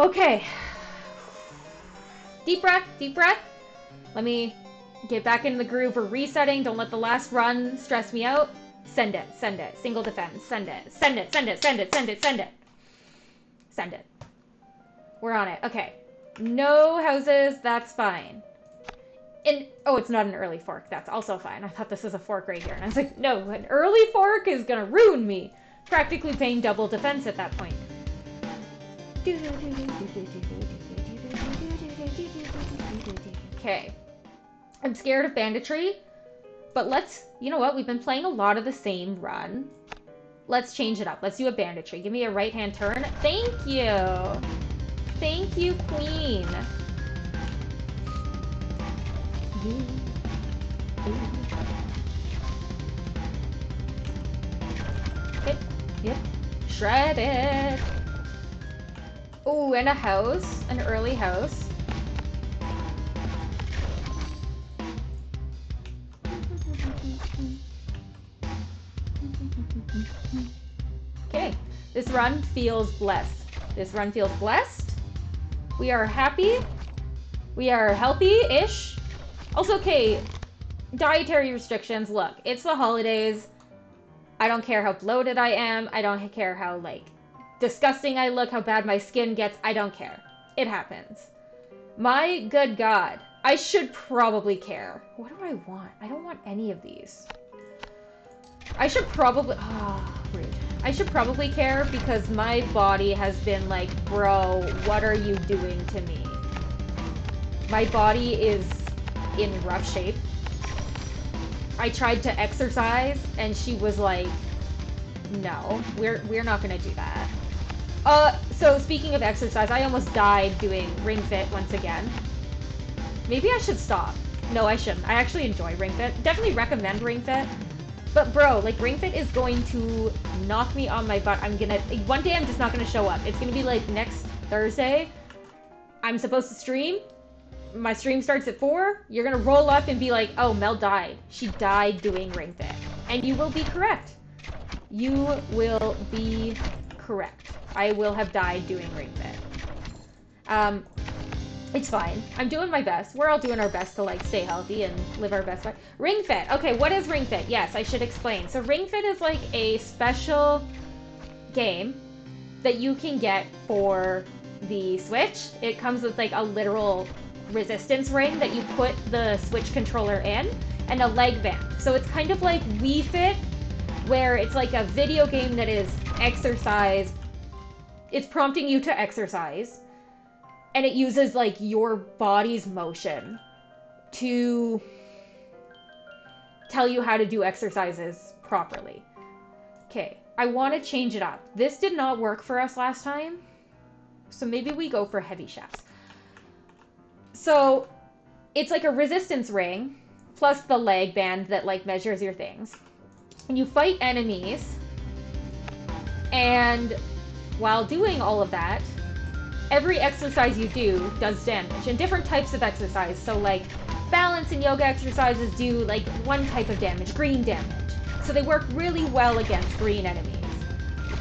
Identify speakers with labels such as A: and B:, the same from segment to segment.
A: Okay. Deep breath, deep breath. Let me get back in the groove. We're resetting. Don't let the last run stress me out. Send it, send it. Single defense, send it, send it, send it, send it, send it, send it. Send it. We're on it. Okay. No houses, that's fine. And, oh, it's not an early fork. That's also fine. I thought this was a fork right here. And I was like, no, an early fork is gonna ruin me. Practically paying double defense at that point. Okay. I'm scared of banditry, but let's, you know what? We've been playing a lot of the same run. Let's change it up. Let's do a banditry. Give me a right-hand turn. Thank you. Thank you, queen. Yep, yep. Shred it. Oh, and a house. An early house. Okay, this run feels blessed. This run feels blessed. We are happy. We are healthy-ish. Also, okay, dietary restrictions. Look, it's the holidays. I don't care how bloated I am. I don't care how, like, disgusting I look, how bad my skin gets. I don't care. It happens. My good God. I should probably care. What do I want? I don't want any of these. I should probably... Ah, oh, rude. I should probably care because my body has been like, bro, what are you doing to me? My body is in rough shape. I tried to exercise and she was like, no, we're not gonna do that. So speaking of exercise, I almost died doing Ring Fit once again. Maybe I should stop. No, I shouldn't. I actually enjoy Ring Fit. Definitely recommend Ring Fit. But bro, like Ring Fit is going to knock me on my butt. One day I'm just not gonna show up. It's gonna be like next Thursday. I'm supposed to stream. My stream starts at 4. You're gonna roll up and be like, oh, Mel died. She died doing Ring Fit. And you will be correct. You will be correct. I will have died doing Ring Fit. It's fine. I'm doing my best. We're all doing our best to like stay healthy and live our best life. Ring Fit. Okay, what is Ring Fit? Yes, I should explain. So Ring Fit is like a special game that you can get for the Switch. It comes with like a literal resistance ring that you put the Switch controller in and a leg band. So it's kind of like Wii Fit, where it's like a video game that is exercise. It's prompting you to exercise. And it uses, like, your body's motion to tell you how to do exercises properly. Okay, I want to change it up. This did not work for us last time, so maybe we go for heavy shafts. So, it's like a resistance ring, plus the leg band that, like, measures your things. And you fight enemies, and while doing all of that, every exercise you do does damage, and different types of exercise. So like balance and yoga exercises do like one type of damage, green damage. So they work really well against green enemies.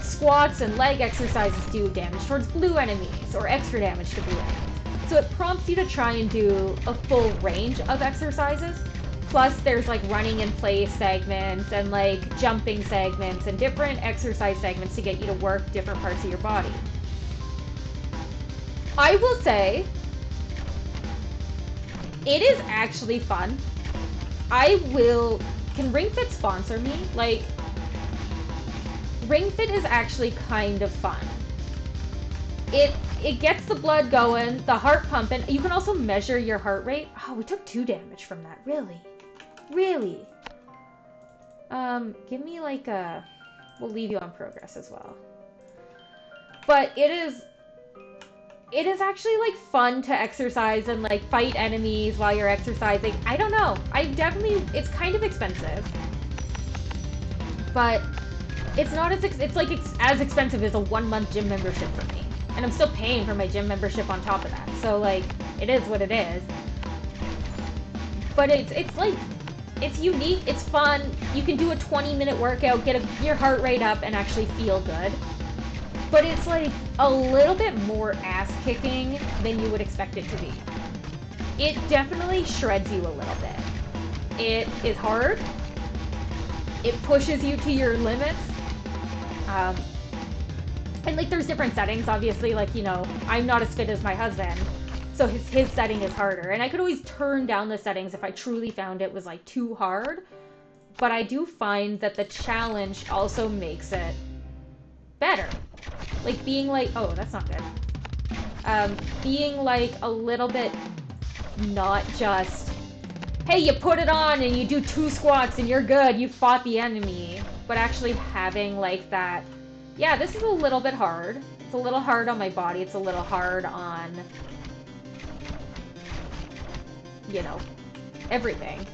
A: Squats and leg exercises do damage towards blue enemies or extra damage to blue enemies. So it prompts you to try and do a full range of exercises. Plus there's like running in place segments and like jumping segments and different exercise segments to get you to work different parts of your body. I will say, it is actually fun. Can Ring Fit sponsor me? Like, Ring Fit is actually kind of fun. It gets the blood going, the heart pumping. You can also measure your heart rate. Oh, we took 2 damage from that, really? Really? Give me like a... We'll leave you on progress as well. But it is actually like fun to exercise and like fight enemies while you're exercising. I don't know. It's kind of expensive, but it's not as as expensive as a 1-month gym membership for me. And I'm still paying for my gym membership on top of that. So like, it is what it is. But it's like, it's unique, it's fun. You can do a 20-minute workout, get your heart rate up and actually feel good. but it's like a little bit more ass-kicking than you would expect it to be. It definitely shreds you a little bit. It is hard. It pushes you to your limits. And like there's different settings, obviously, like, you know, I'm not as fit as my husband, so his setting is harder. And I could always turn down the settings if I truly found it was like too hard. But I do find that the challenge also makes it better. Like being like, oh, that's not good. Being like a little bit not just, hey, you put it on and you do 2 squats and you're good, you fought the enemy. But actually having like that, yeah, this is a little bit hard. It's a little hard on my body. It's a little hard on, you know, everything.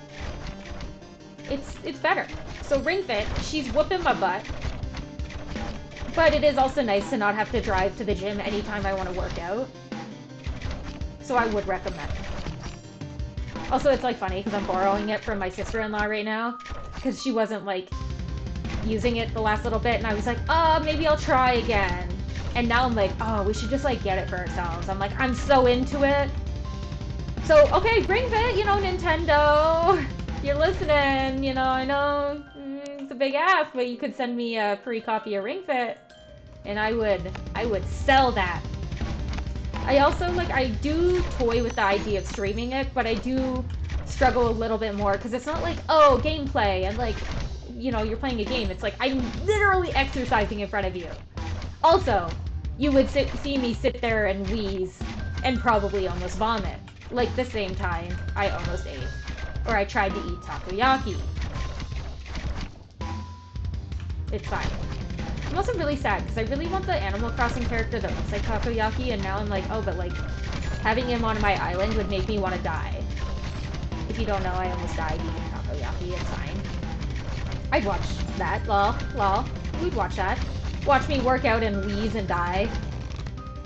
A: It's better. So Ring Fit, she's whooping my butt. But it is also nice to not have to drive to the gym anytime I want to work out. So I would recommend it. Also, it's like funny because I'm borrowing it from my sister-in-law right now. Because she wasn't like using it the last little bit, and I was like, oh, maybe I'll try again. And now I'm like, oh, we should just like get it for ourselves. I'm like, I'm so into it. So, okay, Ring Fit, you know, Nintendo, if you're listening, you know, I know it's a big ask, but you could send me a free copy of Ring Fit, and I would sell that. I also, like, I do toy with the idea of streaming it, but I do struggle a little bit more, because it's not like, oh, gameplay, and like, you know, you're playing a game. It's like, I'm literally exercising in front of you. Also, you would see me sit there and wheeze, and probably almost vomit. Like the same time I almost ate, or I tried to eat takoyaki. It's fine. I'm also really sad because I really want the Animal Crossing character that looks like takoyaki, and now I'm like, oh, but like having him on my island would make me want to die. If you don't know, I almost died eating takoyaki. It's fine. I'd watch that. Lol. We'd watch that. Watch me work out and wheeze and die.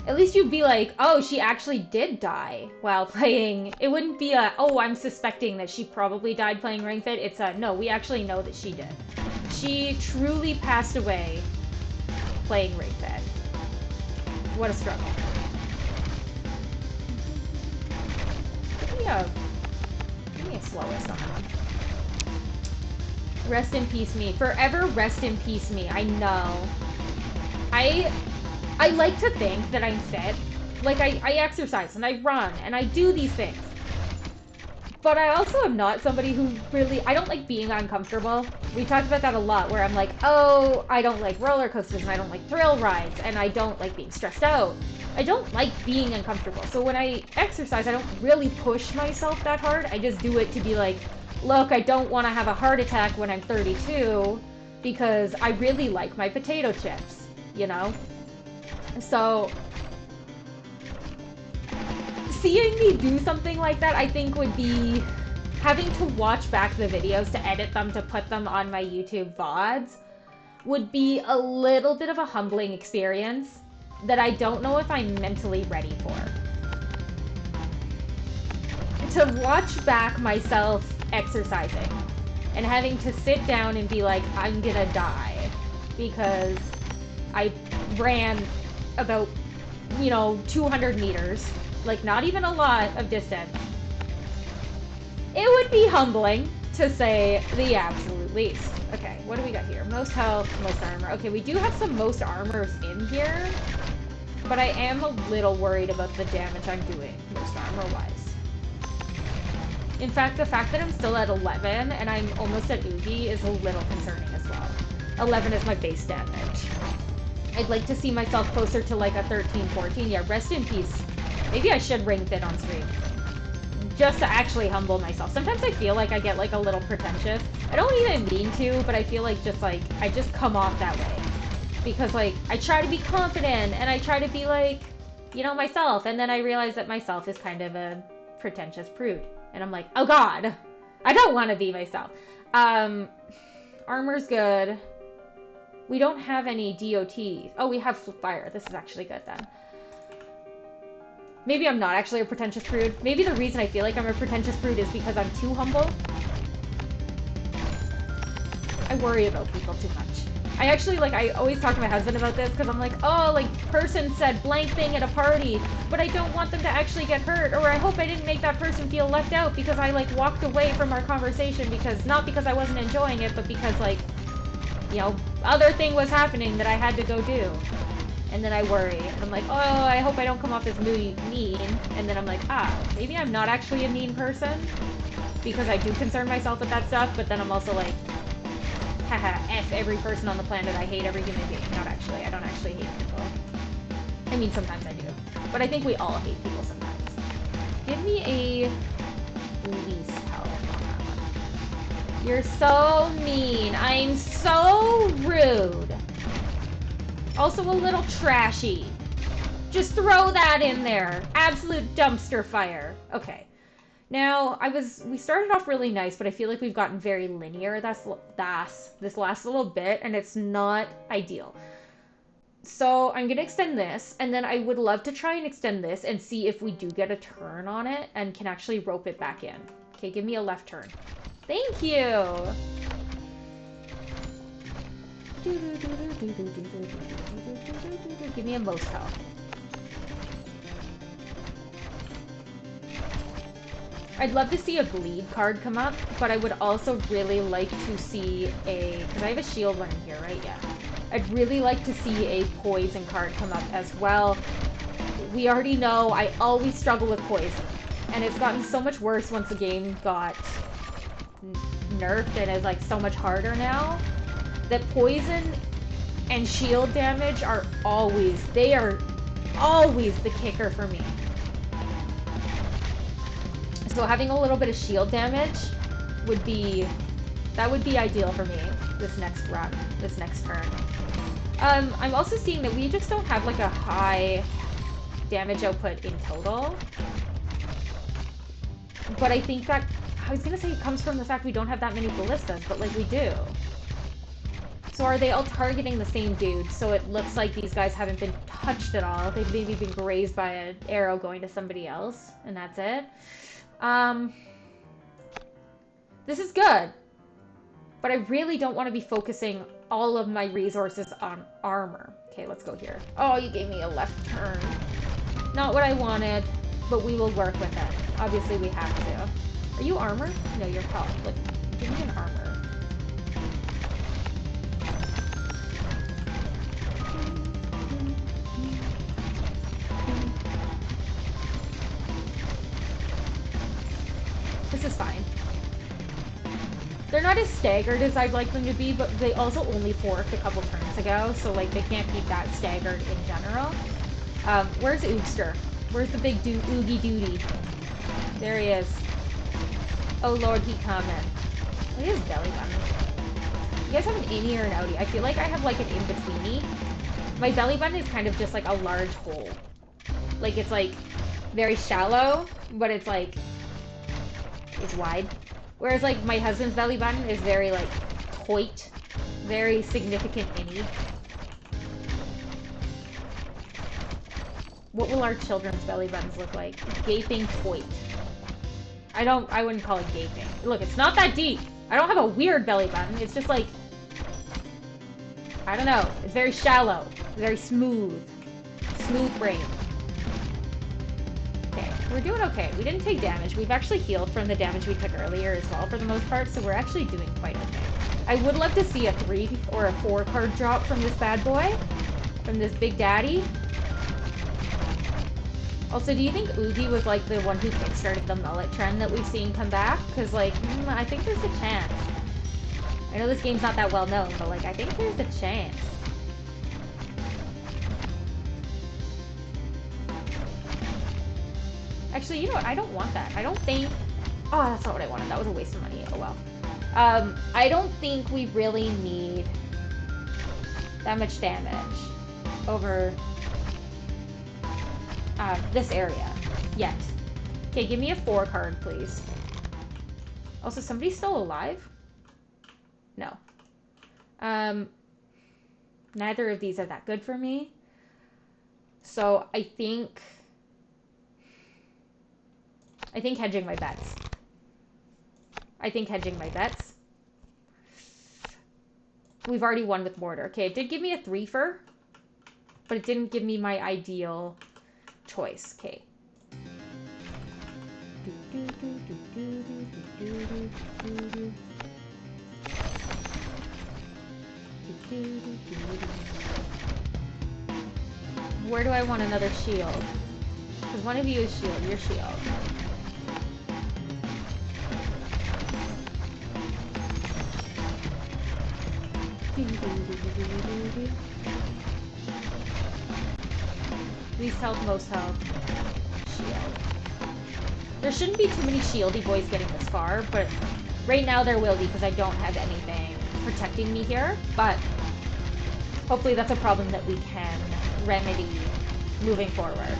A: At least you'd be like, oh, she actually did die while playing. It wouldn't be a, oh, I'm suspecting that she probably died playing Ring Fit. It's a, no, we actually know that she did. She truly passed away playing Ring Fit. What a struggle. Give me a slowest on that. Rest in peace, me. Forever rest in peace, me. I know. I like to think that I'm fit. Like, I exercise and I run and I do these things. But I also am not somebody who really, I don't like being uncomfortable. We talked about that a lot, where I'm like, oh, I don't like roller coasters and I don't like thrill rides and I don't like being stressed out. I don't like being uncomfortable. So when I exercise, I don't really push myself that hard. I just do it to be like, look, I don't want to have a heart attack when I'm 32 because I really like my potato chips, you know? So, seeing me do something like that, I think would be having to watch back the videos to edit them to put them on my YouTube VODs would be a little bit of a humbling experience that I don't know if I'm mentally ready for. To watch back myself exercising and having to sit down and be like, I'm gonna die because I ran about, you know, 200 meters, like not even a lot of distance. It would be humbling, to say the absolute least. Okay, what do we got here? Most health, most armor. Okay, we do have some most armors in here, but I am a little worried about the damage I'm doing, most armor-wise. In fact, the fact that I'm still at 11 and I'm almost at Oogie is a little concerning as well. 11 is my base damage. I'd like to see myself closer to like a 13, 14. Yeah, rest in peace. Maybe I should Ring Fit on stream. Just to actually humble myself. Sometimes I feel like I get like a little pretentious. I don't even mean to, but I feel like I just come off that way. Because like, I try to be confident and I try to be like, you know, myself. And then I realize that myself is kind of a pretentious prude. And I'm like, oh God, I don't want to be myself. Armor's good. We don't have any DOT. Oh, we have fire. This is actually good then. Maybe I'm not actually a pretentious prude. Maybe the reason I feel like I'm a pretentious prude is because I'm too humble. I worry about people too much. I actually, like, I always talk to my husband about this because I'm like, oh, like, person said blank thing at a party, but I don't want them to actually get hurt, or I hope I didn't make that person feel left out because I, like, walked away from our conversation because, not because I wasn't enjoying it, but because, like, you know, other thing was happening that I had to go do. And then I worry, and I'm like, oh, I hope I don't come off as mean, and then I'm like, maybe I'm not actually a mean person, because I do concern myself with that stuff, but then I'm also like, haha, F every person on the planet, I hate every human being. Not actually, I don't actually hate people. I mean, sometimes I do. But I think we all hate people sometimes. Give me a least help on that one. You're so mean. I'm so rude. Also a little trashy. Just throw that in there. Absolute dumpster fire. Okay. Now, we started off really nice, but I feel like we've gotten very linear this last little bit, and it's not ideal. So I'm going to extend this, and then I would love to try and extend this and see if we do get a turn on it and can actually rope it back in. Okay, give me a left turn. Thank you! Give me a most health. I'd love to see a bleed card come up, but I would also really like to see because I have a shield one in here, right? Yeah. I'd really like to see a poison card come up as well. We already know I always struggle with poison, and it's gotten so much worse once the game got nerfed and is like so much harder now, that poison and shield damage are always the kicker for me. So having a little bit of shield damage would be ideal for me this next run, this next turn. I'm also seeing that we just don't have like a high damage output in total. But I think that, I was gonna say it comes from the fact we don't have that many ballistas, but like we do. So are they all targeting the same dude? So it looks like these guys haven't been touched at all. They've maybe been grazed by an arrow going to somebody else, and that's it. This is good, but I really don't want to be focusing all of my resources on armor. Okay, let's go here. Oh, you gave me a left turn. Not what I wanted, but we will work with it. Obviously, we have to. Are you armor? No, you're health. Like, give me an armor. This is fine. They're not as staggered as I'd like them to be, but they also only forked a couple turns ago, so like they can't be that staggered in general. Where's Oogster? Where's the big Oogie Doody? There he is. Oh lord, he coming. Look at his belly button. You guys have an innie or an outie? I feel like I have like an in-betweenie. My belly button is kind of just like a large hole. Like it's like very shallow, but it's like it's wide. Whereas like my husband's belly button is very like toit, very significant innie. What will our children's belly buttons look like? Gaping toit. I wouldn't call it gaping. Look, it's not that deep. I don't have a weird belly button. It's just like, I don't know. It's very shallow. Very smooth. Smooth brain. Okay, we're doing okay. We didn't take damage. We've actually healed from the damage we took earlier as well for the most part, so we're actually doing quite okay. I would love to see a 3 or a 4 card drop from this bad boy. From this big daddy. Also, do you think Oogie was like the one who kickstarted the mullet trend that we've seen come back? Because like, I think there's a chance. I know this game's not that well known, but like, I think there's a chance. Actually, you know what? I don't want that. I don't think... Oh, that's not what I wanted. That was a waste of money. Oh, well. I don't think we really need that much damage over this area yet. Okay, give me a 4 card, please. Also, somebody's still alive? No. Neither of these are that good for me. So I think hedging my bets. We've already won with mortar. Okay, it did give me a 3-fer, but it didn't give me my ideal choice. Okay. Where do I want another shield? Because one of you is shield. Your shield. Least health, most health. Shield. There shouldn't be too many shieldy boys getting this far, but right now there will be because I don't have anything protecting me here. But hopefully that's a problem that we can remedy moving forward.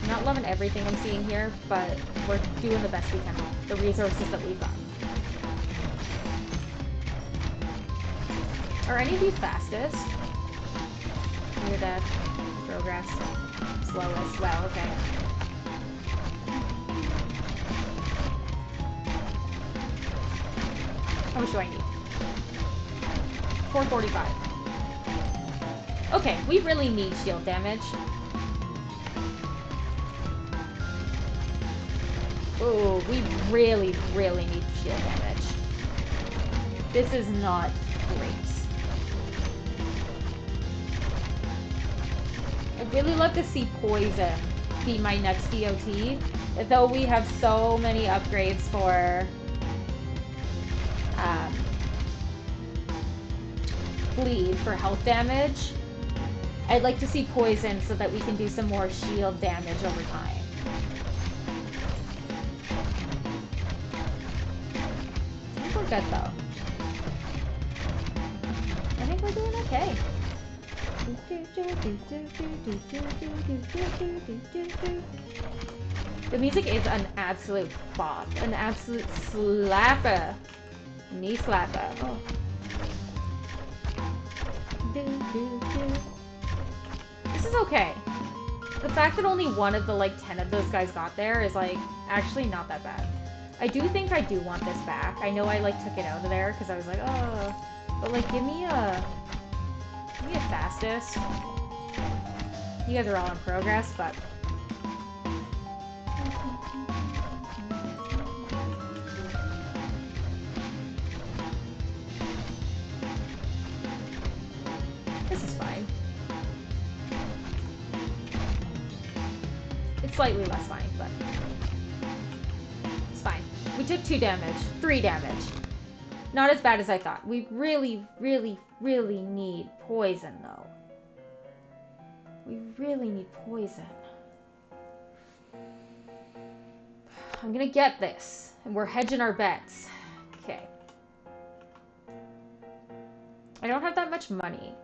A: I'm not loving everything I'm seeing here, but we're doing the best we can with the resources that we've got. Are any of you fastest? Near death. Progress. Slowest. Well, okay. How much do I need? 445. Okay, we really need shield damage. Oh, we really, really need shield damage. This is not great. I'd really love to see Poison be my next DOT, though we have so many upgrades for bleed for health damage. I'd like to see Poison so that we can do some more shield damage over time. I think we're good though. I think we're doing okay. The music is an absolute bop, an absolute slapper, knee slapper. Oh. This is okay. The fact that only one of the like 10 of those guys got there is like actually not that bad. I do think I do want this back. I know I like took it out of there because I was like, oh, but like give me a fastest. You guys are all in progress, but this is fine. It's slightly less fine, but it's fine. We took 2 damage, 3 damage. Not as bad as I thought. We really, really, really need poison, though. We really need poison. I'm gonna get this, and we're hedging our bets. Okay. I don't have that much money.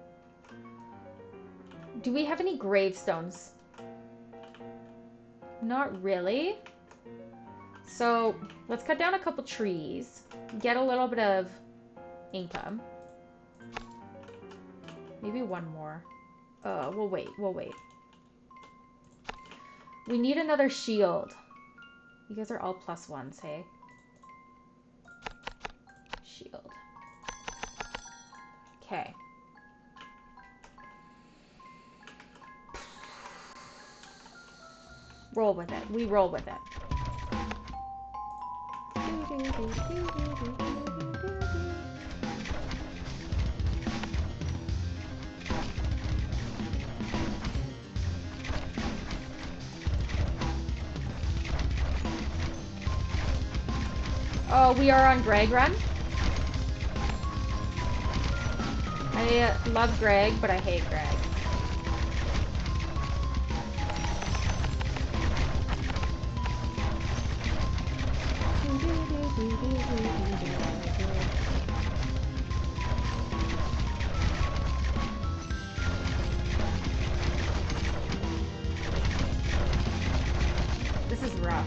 A: Do we have any gravestones? Not really. So let's cut down a couple trees, get a little bit of income. Maybe one more. We'll wait. We need another shield. You guys are all +1s, hey? Shield. Okay. Roll with it. We roll with it. Oh, we are on Greg run. I love Greg, but I hate Greg. This is rough.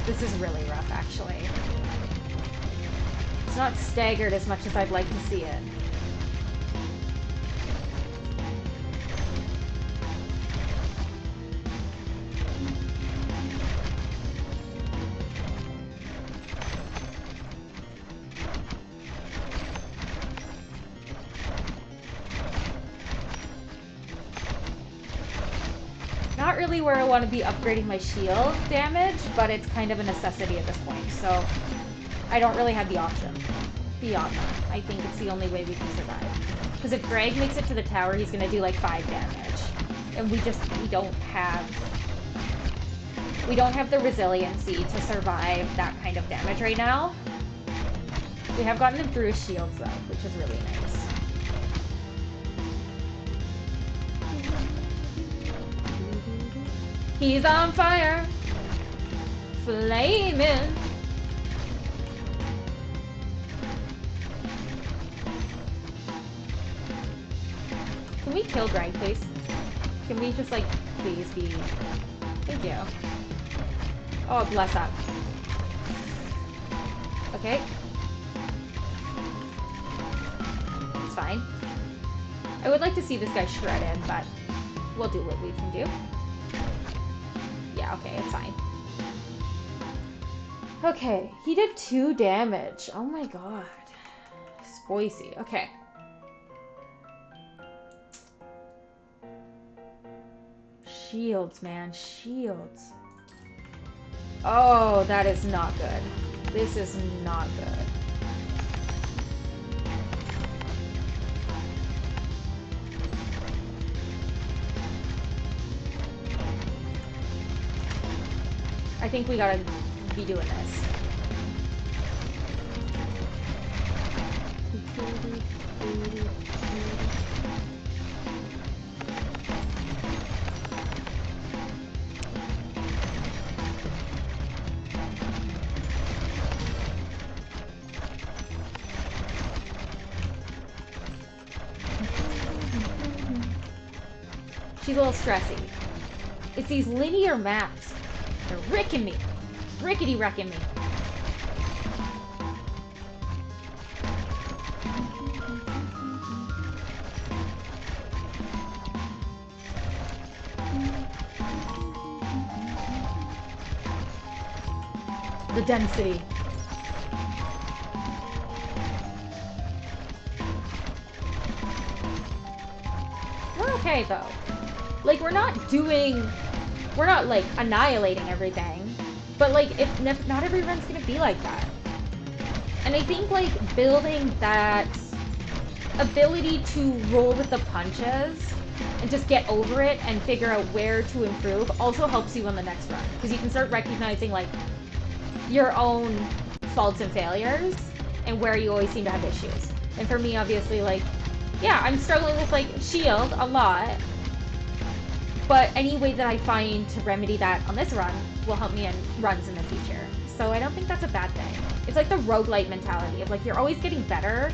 A: This is really rough, actually. It's not staggered as much as I'd like to see it. really where I want to be upgrading my shield damage, but it's kind of a necessity at this point, so I don't really have the option. Beyond that, I think it's the only way we can survive. Because if Greg makes it to the tower, he's going to do like 5 damage. And we don't have the resiliency to survive that kind of damage right now. We have gotten him through his shields though, which is really nice. He's on fire, flaming. Can we kill Greg, please? Can we just, like, please be... Thank you. Oh, bless up. Okay. It's fine. I would like to see this guy shredded, but we'll do what we can do. Yeah, okay, it's fine. Okay, he did 2 damage. Oh my god. Spicy. Okay. Shields, man. Shields. Oh, that is not good. This is not good. I think we gotta be doing this. She's a little stressy. It's these linear maps. They're wrecking me. Rickety wrecking me. The density. We're okay though. Like, we're not like annihilating everything, but like if not every run's gonna be like that. And I think like building that ability to roll with the punches and just get over it and figure out where to improve also helps you on the next run, because you can start recognizing like your own faults and failures and where you always seem to have issues. And for me, obviously, like, yeah, I'm struggling with like shield a lot. But any way that I find to remedy that on this run will help me in runs in the future. So I don't think that's a bad thing. It's like the roguelite mentality of like, you're always getting better.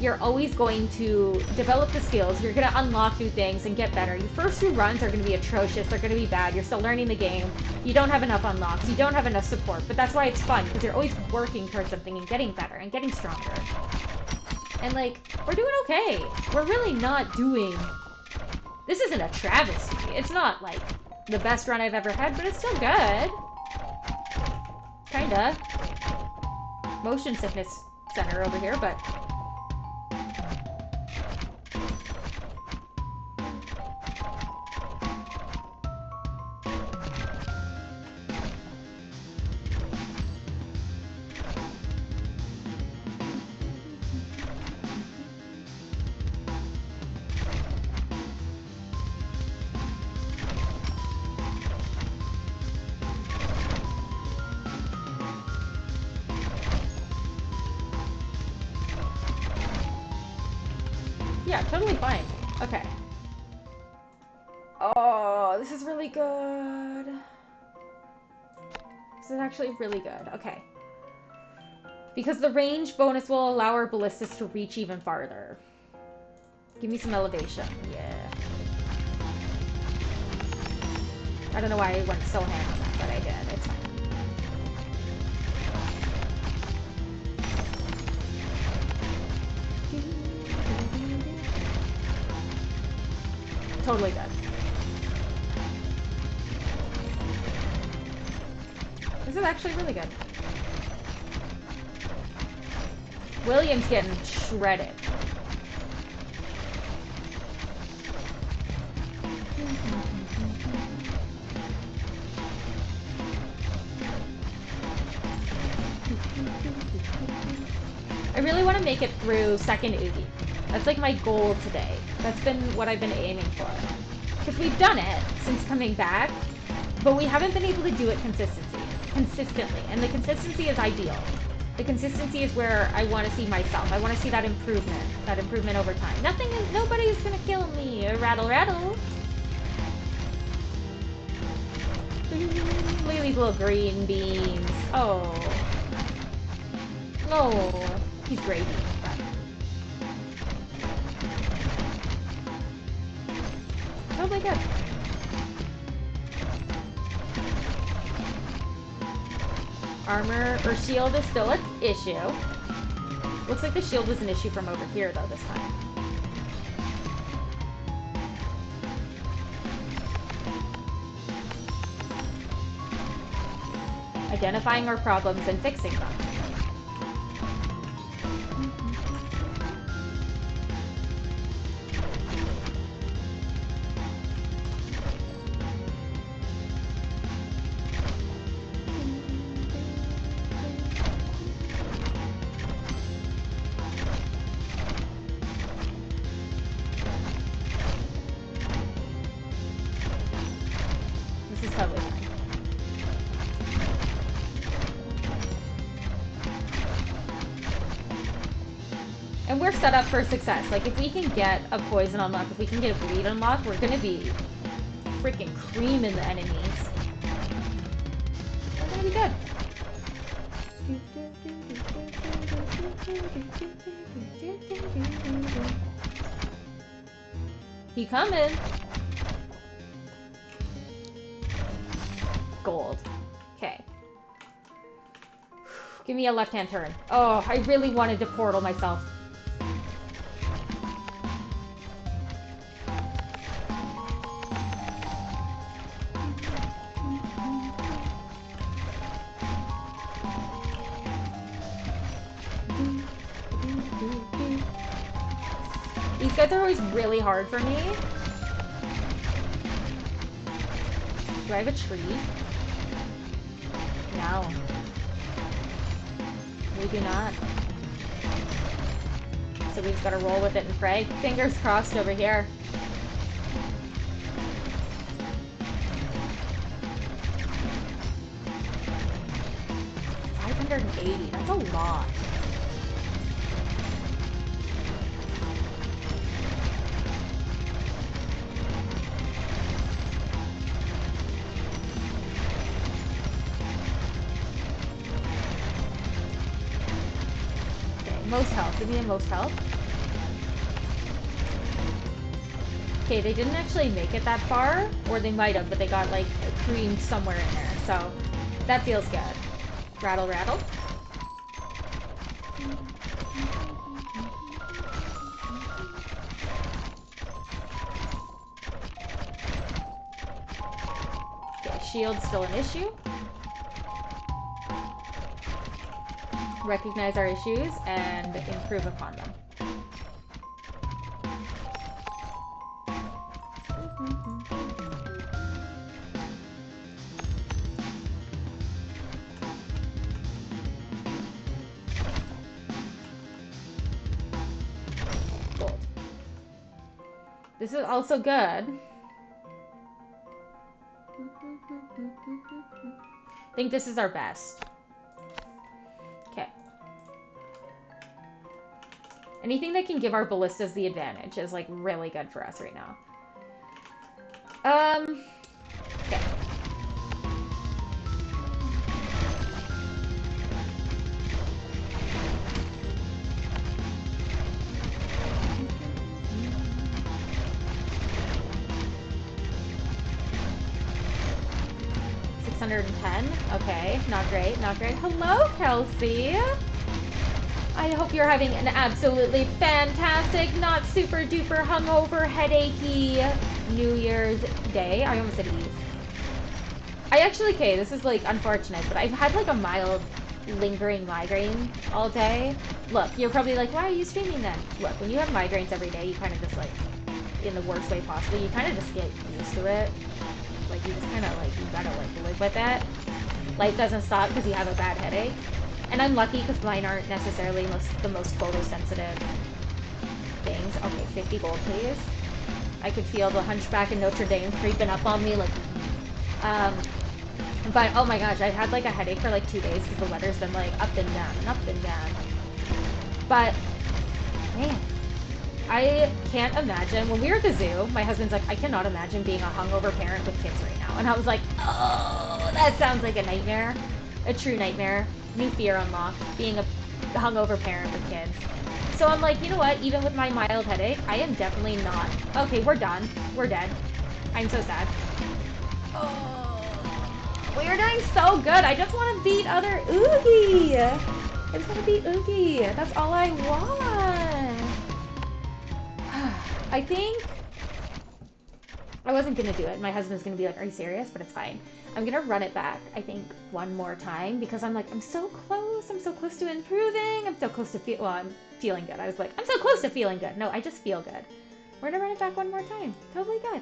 A: You're always going to develop the skills. You're going to unlock new things and get better. Your first 2 runs are going to be atrocious. They're going to be bad. You're still learning the game. You don't have enough unlocks. You don't have enough support. But that's why it's fun, because you're always working towards something and getting better and getting stronger. And like, we're doing okay. We're really not doing... This isn't a travesty. It's not, like, the best run I've ever had, but it's still good. Kinda. Motion sickness center over here, but... Yeah, totally fine. Okay. Oh, this is really good. This is actually really good. Okay. Because the range bonus will allow our ballistas to reach even farther. Give me some elevation. Yeah. I don't know why I went so ham on that, but I did. It's fine. Totally good. This is actually really good. William's getting shredded. I really want to make it through second Oogie. That's like my goal today. That's been what I've been aiming for. Because we've done it since coming back, but we haven't been able to do it consistently. And the consistency is ideal. The consistency is where I want to see myself. I want to see that improvement over time. Nobody's gonna kill me. Rattle, rattle. Look at these little green beans. Oh. Oh. He's gravy. Totally good. Armor or shield is still an issue. Looks like the shield was an issue from over here though this time. Identifying our problems and fixing them. Set up for success. Like, if we can get a poison unlock, if we can get a bleed unlock, we're gonna be freaking creaming the enemies. We're gonna be good. He coming. Gold. Okay. Give me a left-hand turn. Oh, I really wanted to portal myself. These guys are always really hard for me. Do I have a tree? No. We do not. So we just gotta roll with it and pray. Fingers crossed over here. $580, that's a lot. Most health. Give me a most health. Okay, they didn't actually make it that far, or they might have, but they got, like, creamed somewhere in there, so that feels good. Rattle, rattle. Okay, shield's still an issue. Recognize our issues and improve upon them. Cool. This is also good. I think this is our best. Okay. Anything that can give our ballistas the advantage is, like, really good for us right now. Okay. $610. Okay, not great, not great. Hello, Kelsey. I hope you're having an absolutely fantastic, not super duper hungover, headachy New Year's Day. I almost said Eve. I actually, okay, this is, like, unfortunate, but I've had, like, a mild lingering migraine all day. Look, you're probably like, why are you streaming then? Look, when you have migraines every day, you kind of just, like, in the worst way possible, you kind of just get used to it. Like, you just kind of, like, you gotta, like, live with it. Life doesn't stop because you have a bad headache. And I'm lucky because mine aren't necessarily the most photosensitive things. Okay, 50 gold, please. I could feel the Hunchback in Notre Dame creeping up on me, like, but oh my gosh, I had like a headache for like 2 days because the weather's been like up and down and up and down. But man, I can't imagine. When we were at the zoo, my husband's like, I cannot imagine being a hungover parent with kids right now. And I was like, oh, that sounds like a nightmare. A true nightmare. New fear unlocked. Being a hungover parent with kids. So I'm like, you know what? Even with my mild headache, I am definitely not. Okay, we're done. We're dead. I'm so sad. Oh, we are doing so good. I just want to beat other Oogie. I just want to beat Oogie. That's all I want. I think I wasn't going to do it. My husband's going to be like, are you serious? But it's fine. I'm going to run it back, I think, one more time because I'm like, I'm so close. I'm so close to improving. I'm so close to I'm feeling good. I was like, I'm so close to feeling good. No, I just feel good. We're going to run it back one more time. Totally good.